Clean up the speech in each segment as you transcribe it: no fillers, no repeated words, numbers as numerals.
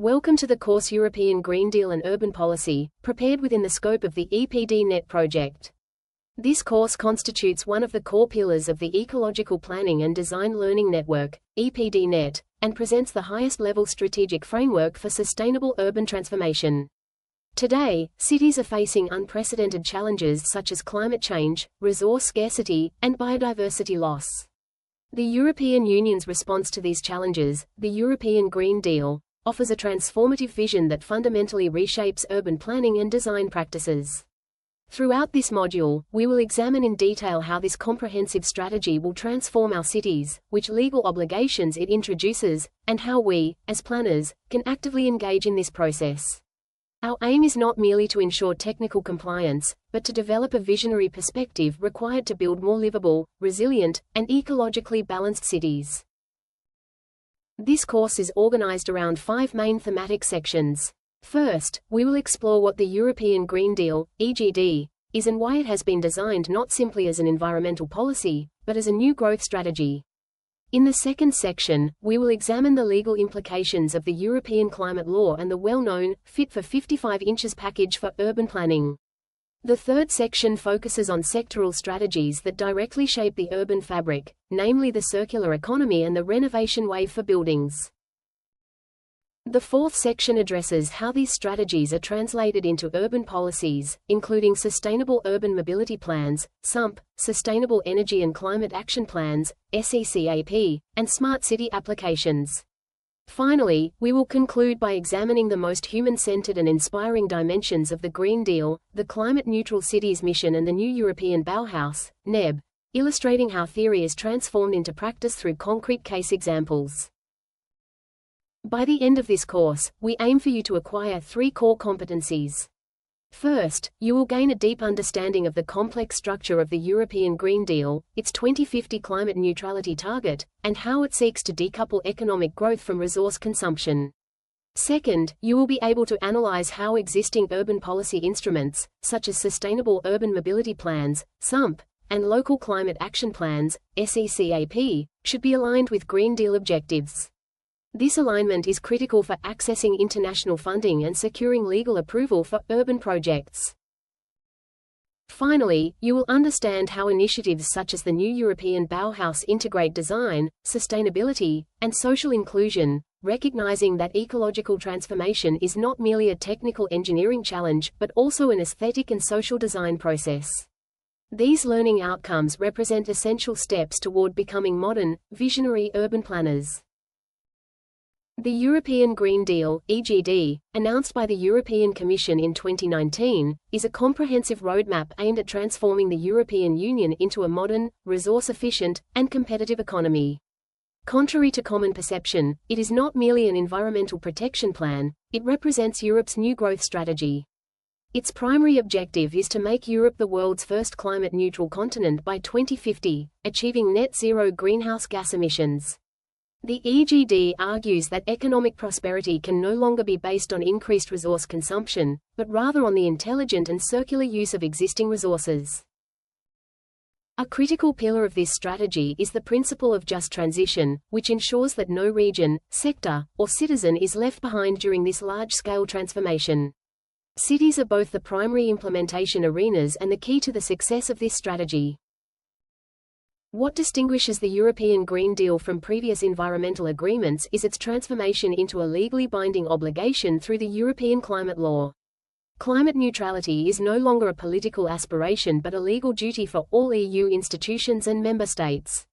Welcome to the course European Green Deal and Urban Policy, prepared within the scope of the EPD-Net project. This course constitutes one of the core pillars of the Ecological Planning and Design Learning Network, EPD-Net, and presents the highest-level strategic framework for sustainable urban transformation. Today, cities are facing unprecedented challenges such as climate change, resource scarcity, and biodiversity loss. The European Union's response to these challenges, the European Green Deal, offers a transformative vision that fundamentally reshapes urban planning and design practices. Throughout this module, we will examine in detail how this comprehensive strategy will transform our cities, which legal obligations it introduces, and how we, as planners, can actively engage in this process. Our aim is not merely to ensure technical compliance, but to develop a visionary perspective required to build more livable, resilient, and ecologically balanced cities. This course is organized around 5 main thematic sections. First, we will explore what the European Green Deal, EGD, is and why it has been designed not simply as an environmental policy, but as a new growth strategy. In the second section, we will examine the legal implications of the European climate law and the well-known, Fit for 55 inches package for urban planning. The third section focuses on sectoral strategies that directly shape the urban fabric, namely the circular economy and the renovation wave for buildings. The fourth section addresses how these strategies are translated into urban policies, including Sustainable Urban Mobility Plans, SUMP, Sustainable Energy and Climate Action Plans, SECAP, and Smart City Applications. Finally, we will conclude by examining the most human-centered and inspiring dimensions of the Green Deal, the Climate-Neutral Cities Mission and the New European Bauhaus, NEB, illustrating how theory is transformed into practice through concrete case examples. By the end of this course, we aim for you to acquire 3 core competencies. First, you will gain a deep understanding of the complex structure of the European Green Deal, its 2050 climate neutrality target, and how it seeks to decouple economic growth from resource consumption. Second, you will be able to analyze how existing urban policy instruments, such as Sustainable Urban Mobility Plans, SUMP, and Local Climate Action Plans, SECAP, should be aligned with Green Deal objectives. This alignment is critical for accessing international funding and securing legal approval for urban projects. Finally, you will understand how initiatives such as the New European Bauhaus integrate design, sustainability, and social inclusion, recognizing that ecological transformation is not merely a technical engineering challenge but also an aesthetic and social design process. These learning outcomes represent essential steps toward becoming modern, visionary urban planners. The European Green Deal, EGD, announced by the European Commission in 2019, is a comprehensive roadmap aimed at transforming the European Union into a modern, resource-efficient, and competitive economy. Contrary to common perception, it is not merely an environmental protection plan, it represents Europe's new growth strategy. Its primary objective is to make Europe the world's first climate-neutral continent by 2050, achieving net zero greenhouse gas emissions. The EGD argues that economic prosperity can no longer be based on increased resource consumption, but rather on the intelligent and circular use of existing resources. A critical pillar of this strategy is the principle of just transition, which ensures that no region, sector, or citizen is left behind during this large-scale transformation. Cities are both the primary implementation arenas and the key to the success of this strategy. What distinguishes the European Green Deal from previous environmental agreements is its transformation into a legally binding obligation through the European climate law. Climate neutrality is no longer a political aspiration but a legal duty for all EU institutions and member states.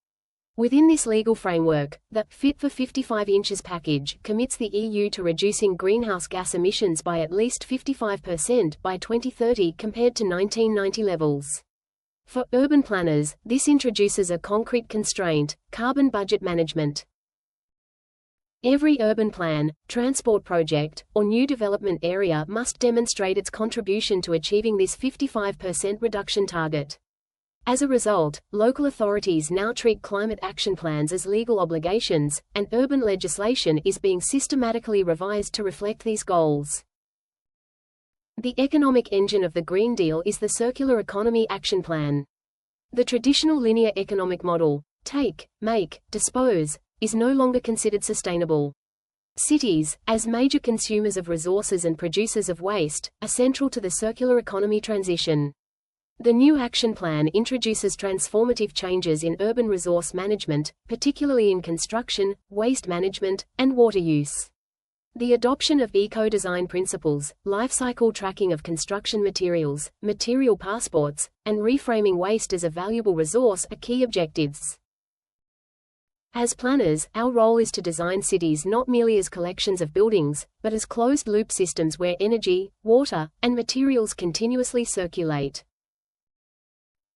Within this legal framework, the Fit for 55 inches package commits the EU to reducing greenhouse gas emissions by at least 55% by 2030 compared to 1990 levels. For urban planners, this introduces a concrete constraint: carbon budget management. Every urban plan, transport project, or new development area must demonstrate its contribution to achieving this 55% reduction target. As a result, local authorities now treat climate action plans as legal obligations, and urban legislation is being systematically revised to reflect these goals. The economic engine of the Green Deal is the Circular Economy Action Plan. The traditional linear economic model, take, make, dispose, is no longer considered sustainable. Cities, as major consumers of resources and producers of waste, are central to the circular economy transition. The new action plan introduces transformative changes in urban resource management, particularly in construction, waste management, and water use. The adoption of eco-design principles, life cycle tracking of construction materials, material passports, and reframing waste as a valuable resource are key objectives. As planners, our role is to design cities not merely as collections of buildings, but as closed-loop systems where energy, water, and materials continuously circulate.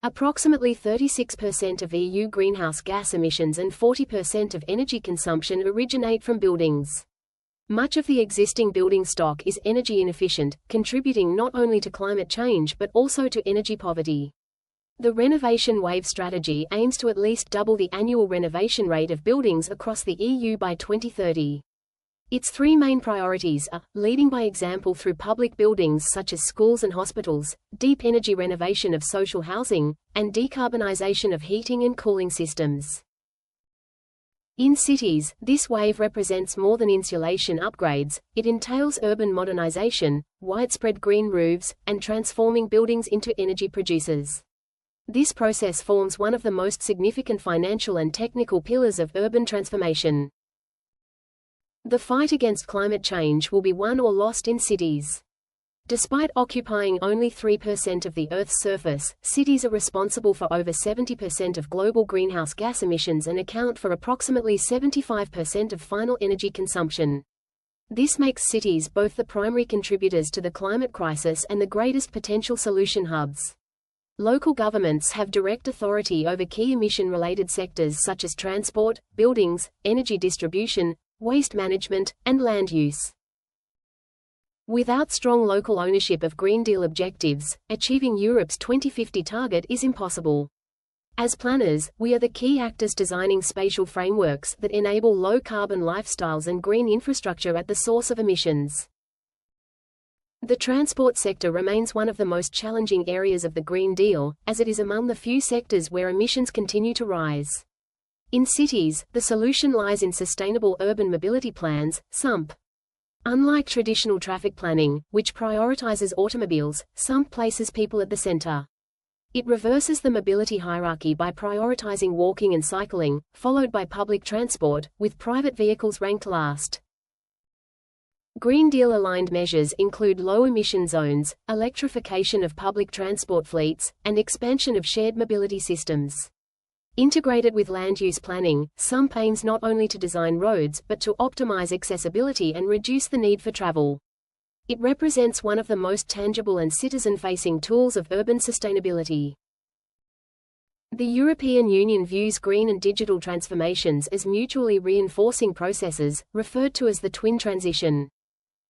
Approximately 36% of EU greenhouse gas emissions and 40% of energy consumption originate from buildings. Much of the existing building stock is energy inefficient, contributing not only to climate change but also to energy poverty. The Renovation Wave strategy aims to at least double the annual renovation rate of buildings across the EU by 2030. Its three main priorities are, leading by example through public buildings such as schools and hospitals, deep energy renovation of social housing, and decarbonization of heating and cooling systems. In cities, this wave represents more than insulation upgrades, it entails urban modernization, widespread green roofs, and transforming buildings into energy producers. This process forms one of the most significant financial and technical pillars of urban transformation. The fight against climate change will be won or lost in cities. Despite occupying only 3% of the Earth's surface, cities are responsible for over 70% of global greenhouse gas emissions and account for approximately 75% of final energy consumption. This makes cities both the primary contributors to the climate crisis and the greatest potential solution hubs. Local governments have direct authority over key emission-related sectors such as transport, buildings, energy distribution, waste management, and land use. Without strong local ownership of Green Deal objectives, achieving Europe's 2050 target is impossible. As planners, we are the key actors designing spatial frameworks that enable low-carbon lifestyles and green infrastructure at the source of emissions. The transport sector remains one of the most challenging areas of the Green Deal, as it is among the few sectors where emissions continue to rise. In cities, the solution lies in sustainable urban mobility plans, SUMP. Unlike traditional traffic planning, which prioritizes automobiles, SUMP places people at the center. It reverses the mobility hierarchy by prioritizing walking and cycling, followed by public transport, with private vehicles ranked last. Green Deal-aligned measures include low-emission zones, electrification of public transport fleets, and expansion of shared mobility systems. Integrated with land use planning, SUMP aims not only to design roads but to optimize accessibility and reduce the need for travel. It represents one of the most tangible and citizen-facing tools of urban sustainability. The European Union views green and digital transformations as mutually reinforcing processes, referred to as the twin transition.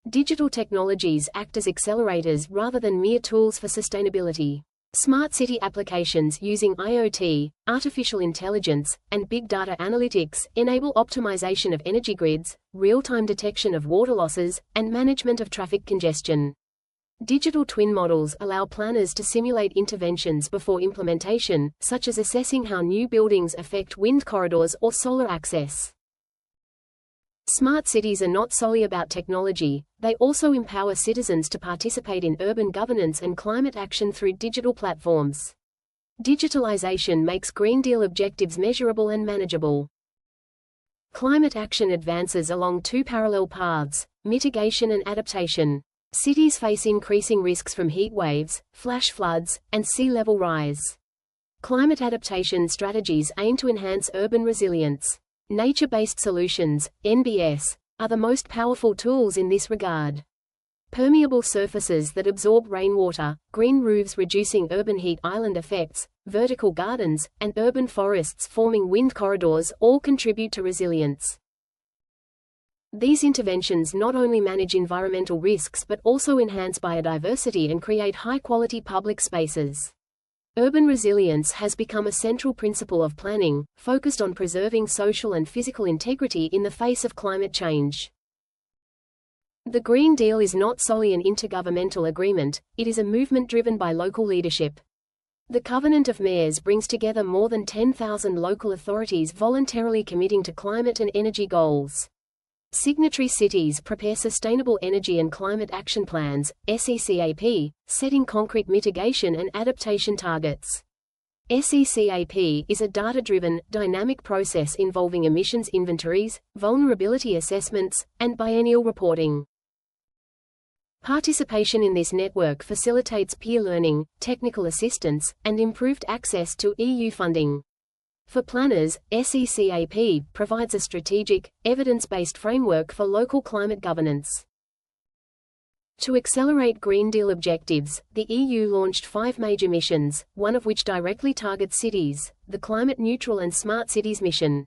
Digital technologies act as accelerators rather than mere tools for sustainability. Smart city applications using IoT, artificial intelligence, and big data analytics enable optimization of energy grids, real-time detection of water losses, and management of traffic congestion. Digital twin models allow planners to simulate interventions before implementation, such as assessing how new buildings affect wind corridors or solar access. Smart cities are not solely about technology, they also empower citizens to participate in urban governance and climate action through digital platforms. Digitalization makes Green Deal objectives measurable and manageable. Climate action advances along two parallel paths: mitigation and adaptation. Cities face increasing risks from heat waves, flash floods, and sea level rise. Climate adaptation strategies aim to enhance urban resilience. Nature-based solutions, NBS, are the most powerful tools in this regard. Permeable surfaces that absorb rainwater, green roofs reducing urban heat island effects, vertical gardens, and urban forests forming wind corridors all contribute to resilience. These interventions not only manage environmental risks but also enhance biodiversity and create high-quality public spaces. Urban resilience has become a central principle of planning, focused on preserving social and physical integrity in the face of climate change. The Green Deal is not solely an intergovernmental agreement, it is a movement driven by local leadership. The Covenant of Mayors brings together more than 10,000 local authorities voluntarily committing to climate and energy goals. Signatory cities prepare Sustainable Energy and Climate Action Plans, SECAP, setting concrete mitigation and adaptation targets. SECAP is a data-driven, dynamic process involving emissions inventories, vulnerability assessments, and biennial reporting. Participation in this network facilitates peer learning, technical assistance, and improved access to EU funding. For planners, SECAP provides a strategic, evidence-based framework for local climate governance. To accelerate Green Deal objectives, the EU launched 5 major missions, one of which directly targets cities, the Climate Neutral and Smart Cities mission.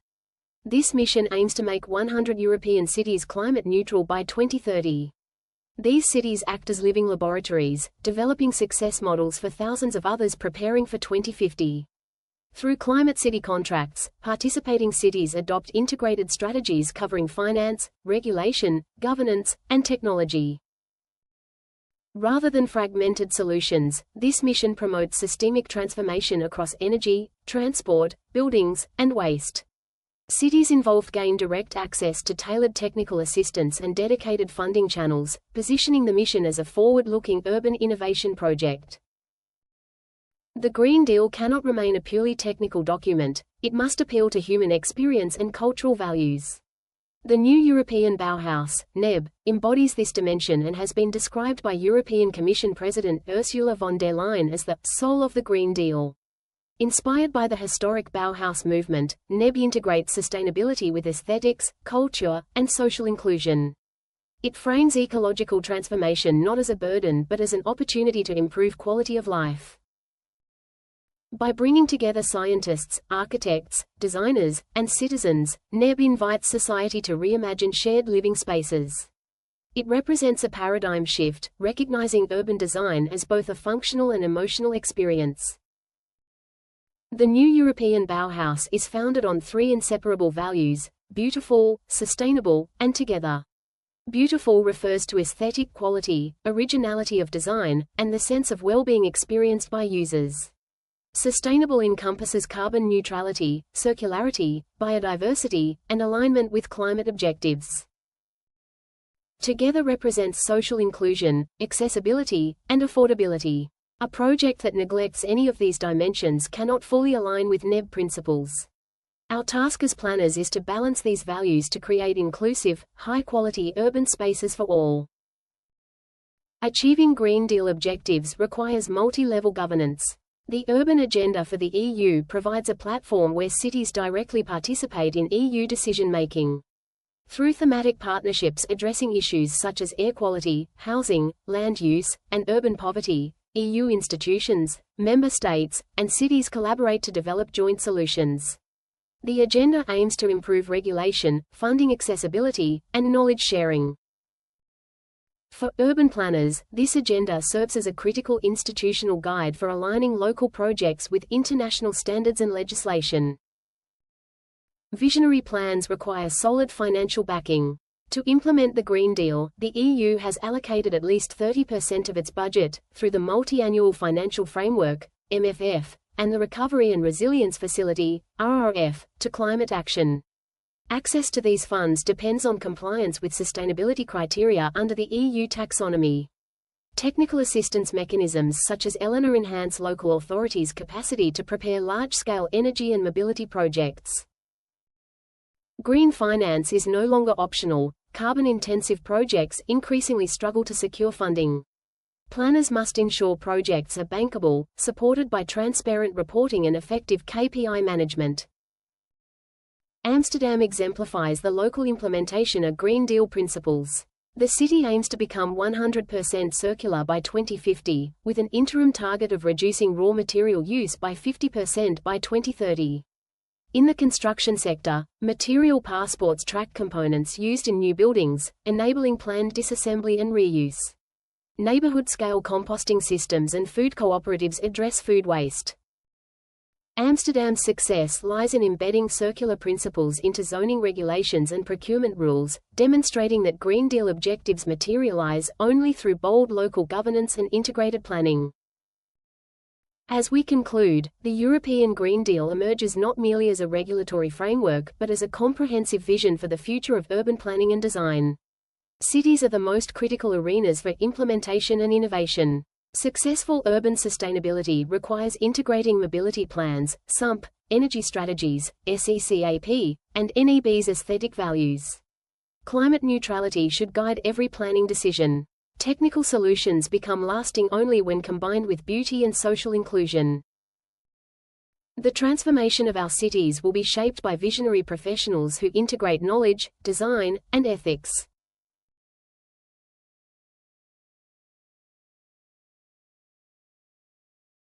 This mission aims to make 100 European cities climate neutral by 2030. These cities act as living laboratories, developing success models for thousands of others preparing for 2050. Through climate city contracts, participating cities adopt integrated strategies covering finance, regulation, governance, and technology. Rather than fragmented solutions, this mission promotes systemic transformation across energy, transport, buildings, and waste. Cities involved gain direct access to tailored technical assistance and dedicated funding channels, positioning the mission as a forward-looking urban innovation project. The Green Deal cannot remain a purely technical document, it must appeal to human experience and cultural values. The new European Bauhaus, NEB, embodies this dimension and has been described by European Commission President Ursula von der Leyen as the soul of the Green Deal. Inspired by the historic Bauhaus movement, NEB integrates sustainability with aesthetics, culture, and social inclusion. It frames ecological transformation not as a burden but as an opportunity to improve quality of life. By bringing together scientists, architects, designers, and citizens, NEB invites society to reimagine shared living spaces. It represents a paradigm shift, recognizing urban design as both a functional and emotional experience. The new European Bauhaus is founded on 3 inseparable values: beautiful, sustainable, and together. Beautiful refers to aesthetic quality, originality of design, and the sense of well-being experienced by users. Sustainable encompasses carbon neutrality, circularity, biodiversity, and alignment with climate objectives. Together represents social inclusion, accessibility, and affordability. A project that neglects any of these dimensions cannot fully align with NEB principles. Our task as planners is to balance these values to create inclusive, high-quality urban spaces for all. Achieving Green Deal objectives requires multi-level governance. The Urban Agenda for the EU provides a platform where cities directly participate in EU decision-making. Through thematic partnerships addressing issues such as air quality, housing, land use, and urban poverty, EU institutions, member states, and cities collaborate to develop joint solutions. The agenda aims to improve regulation, funding accessibility, and knowledge sharing. For urban planners, this agenda serves as a critical institutional guide for aligning local projects with international standards and legislation. Visionary plans require solid financial backing. To implement the Green Deal, the EU has allocated at least 30% of its budget, through the Multi-Annual Financial Framework, MFF, and the Recovery and Resilience Facility, RRF, to climate action. Access to these funds depends on compliance with sustainability criteria under the EU taxonomy. Technical assistance mechanisms such as ELENA enhance local authorities' capacity to prepare large-scale energy and mobility projects. Green finance is no longer optional. Carbon-intensive projects increasingly struggle to secure funding. Planners must ensure projects are bankable, supported by transparent reporting and effective KPI management. Amsterdam exemplifies the local implementation of Green Deal principles. The city aims to become 100% circular by 2050, with an interim target of reducing raw material use by 50% by 2030. In the construction sector, material passports track components used in new buildings, enabling planned disassembly and reuse. Neighborhood-scale composting systems and food cooperatives address food waste. Amsterdam's success lies in embedding circular principles into zoning regulations and procurement rules, demonstrating that Green Deal objectives materialize only through bold local governance and integrated planning. As we conclude, the European Green Deal emerges not merely as a regulatory framework but as a comprehensive vision for the future of urban planning and design. Cities are the most critical arenas for implementation and innovation. Successful urban sustainability requires integrating mobility plans, SUMP, energy strategies, SECAP, and NEB's aesthetic values. Climate neutrality should guide every planning decision. Technical solutions become lasting only when combined with beauty and social inclusion. The transformation of our cities will be shaped by visionary professionals who integrate knowledge, design, and ethics.